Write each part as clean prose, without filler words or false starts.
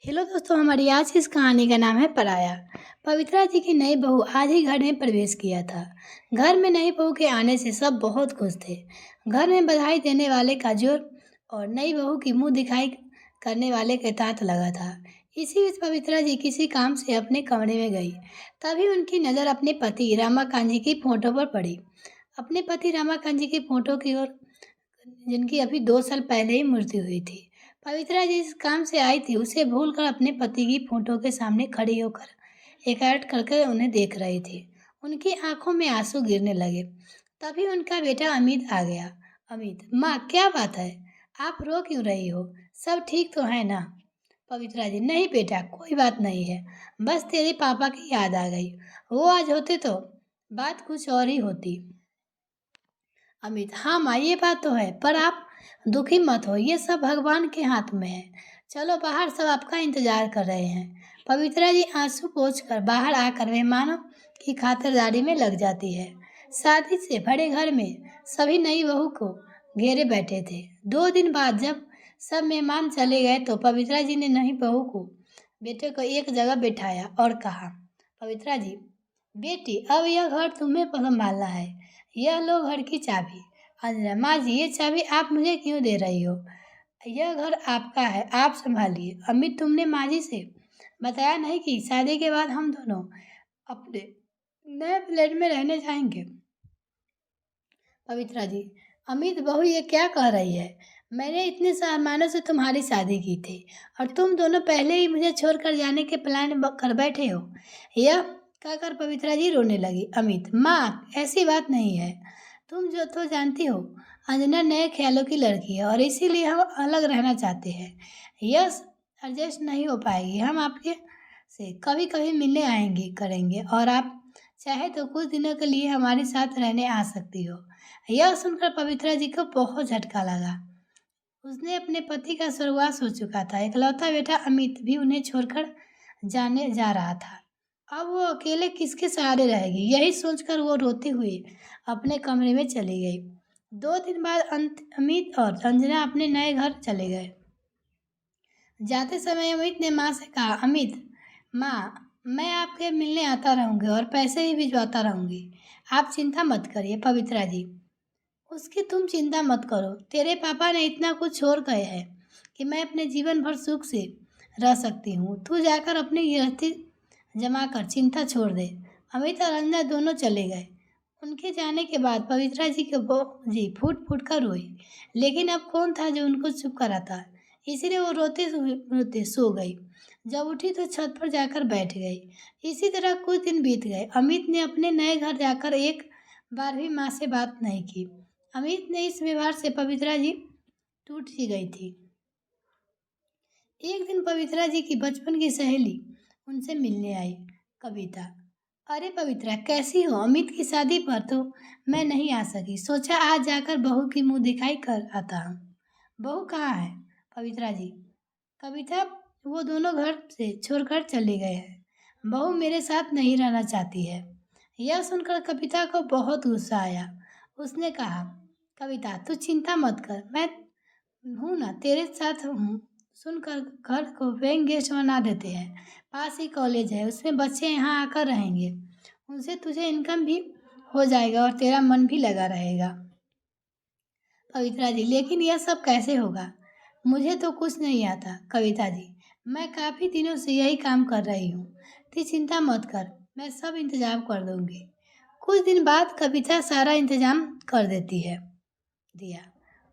Hello दोस्तों, हमारी आज की इस कहानी का नाम है पराया। पवित्रा जी की नई बहू आज ही घर में प्रवेश किया था। घर में नई बहू के आने से सब बहुत खुश थे। घर में बधाई देने वाले का जोर और नई बहू की मुंह दिखाई करने वाले के तांत लगा था। इसी बीच पवित्रा जी किसी काम से अपने कमरे में गई। तभी उनकी नज़र अपने पति रामाकांत जी की फोटो पर पड़ी। अपने पति रामाकांत जी की फोटो की ओर, जिनकी अभी 2 साल पहले ही मृत्यु हुई थी। पवित्रा जिस काम से आई थी उसे भूलकर अपने पति की फोटो के सामने खड़ी होकर एकाएक करके उन्हें देख रही थी। उनकी आंखों में आंसू गिरने लगे। तभी उनका बेटा अमित आ गया। अमित, माँ क्या बात है, आप रो क्यों रही हो? सब ठीक तो है ना? पवित्रा जी, नहीं बेटा, कोई बात नहीं है, बस तेरे पापा की याद आ गई। वो आज होते तो बात कुछ और ही होती। अमित, हाँ माँ, ये बात तो है, पर आप दुखी मत हो, ये सब भगवान के हाथ में है। चलो बाहर, सब आपका इंतजार कर रहे हैं। पवित्रा जी आंसू पोंछकर बाहर आकर मेहमानों की खातिरदारी में लग जाती है। शादी से बड़े घर में सभी नई बहू को घेरे बैठे थे। 2 दिन बाद जब सब मेहमान चले गए तो पवित्रा जी ने नई बहू को बेटे को एक जगह बिठाया और कहा, पवित्रा जी बेटी, अब यह घर तुम्हें संभालना है। यह लो घर की चाबी। अंजना, माँ जी, ये चाबी आप मुझे क्यों दे रही हो? यह घर आपका है, आप संभालिए। अमित, तुमने माँ जी से बताया नहीं कि शादी के बाद हम दोनों अपने नए फ्लैट में रहने जाएंगे? पवित्रा जी, अमित बहू ये क्या कह रही है? मैंने इतने सामानों से तुम्हारी शादी की थी और तुम दोनों पहले ही मुझे छोड़कर जाने के प्लान कर बैठे हो। यह कहकर पवित्रा जी रोने लगी। अमित, माँ ऐसी बात नहीं है, तुम जो तो जानती हो अंजना नए ख्यालों की लड़की है और इसीलिए हम अलग रहना चाहते हैं। यह एडजस्ट नहीं हो पाएगी। हम आपके से कभी कभी मिलने आएंगे करेंगे और आप चाहे तो कुछ दिनों के लिए हमारे साथ रहने आ सकती हो। यह सुनकर पवित्रा जी को बहुत झटका लगा। उसने अपने पति का स्वर्गवास हो चुका था। इकलौता बेटा अमित भी उन्हें छोड़कर जाने जा रहा था। अब वो अकेले किसके सहारे रहेगी, यही सोचकर वो रोते हुए अपने कमरे में चली गई। 2 दिन बाद अमित और अंजना अपने नए घर चले गए। जाते समय अमित ने माँ से कहा, अमित माँ, मैं आपके मिलने आता रहूँगी और पैसे भी भिजवाता रहूँगी, आप चिंता मत करिए। पवित्रा जी, उसकी तुम चिंता मत करो, तेरे पापा ने इतना कुछ छोड़ गए हैं कि मैं अपने जीवन भर सुख से रह सकती हूँ। तू जाकर अपनी गृहस्थी जमा कर चिंता छोड़ दे। अमित और अंजना दोनों चले गए। उनके जाने के बाद पवित्रा जी के बहू जी फूट फूट कर रोई, लेकिन अब कौन था जो उनको चुप कराता? इसीलिए वो रोते रोते सो गई। जब उठी तो छत पर जाकर बैठ गई। इसी तरह कुछ दिन बीत गए। अमित ने अपने नए घर जाकर एक बार भी माँ से बात नहीं की। अमित ने इस व्यवहार से पवित्रा जी टूट सी गई थी। एक दिन पवित्रा जी की बचपन की सहेली उनसे मिलने आई, कविता। अरे पवित्रा, कैसी हो? अमित की शादी पर तो मैं नहीं आ सकी, सोचा आज जाकर बहू की मुंह दिखाई कर आता हूँ। बहू कहाँ है? पवित्रा जी, कविता, वो दोनों घर से छोड़कर चले गए हैं। बहू मेरे साथ नहीं रहना चाहती है। यह सुनकर कविता को बहुत गुस्सा आया। उसने कहा, कविता तू चिंता मत कर, मैं हूँ ना, तेरे साथ हूँ। सुनकर घर को पेइंग गेस्ट बना देते हैं। पास ही कॉलेज है, उसमें बच्चे यहाँ आकर रहेंगे। उनसे तुझे इनकम भी हो जाएगा और तेरा मन भी लगा रहेगा। पवित्रा जी, लेकिन यह सब कैसे होगा? मुझे तो कुछ नहीं आता। कविता जी, मैं काफ़ी दिनों से यही काम कर रही हूँ, तू चिंता मत कर, मैं सब इंतजाम कर दूँगी। कुछ दिन बाद कविता सारा इंतजाम कर देती है। दिया।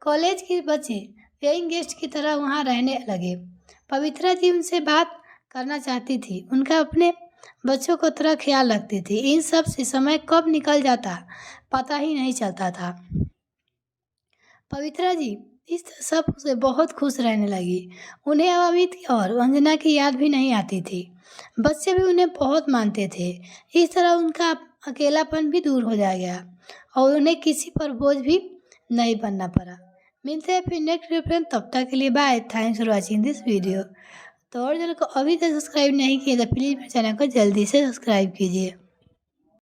कॉलेज के बच्चे पेइंग गेस्ट की तरह वहाँ रहने लगे। पवित्रा जी उनसे बात करना चाहती थी, उनका अपने बच्चों को तरह ख्याल रखती थी। इन सब से समय कब निकल जाता पता ही नहीं चलता था। पवित्रा जी इस सब से बहुत खुश रहने लगी। उन्हें अब अमित और अंजना की याद भी नहीं आती थी। बच्चे भी उन्हें बहुत मानते थे। इस तरह उनका अकेलापन भी दूर हो गया और उन्हें किसी पर बोझ भी नहीं बनना पड़ा। मिलते हैं फिर नेक्स्ट रेफरेंस, तब तक के लिए bye. Thanks for watching this video. तो और चैनल को अभी तक सब्सक्राइब नहीं किया तो प्लीज़ मेरे चैनल को जल्दी से सब्सक्राइब कीजिए।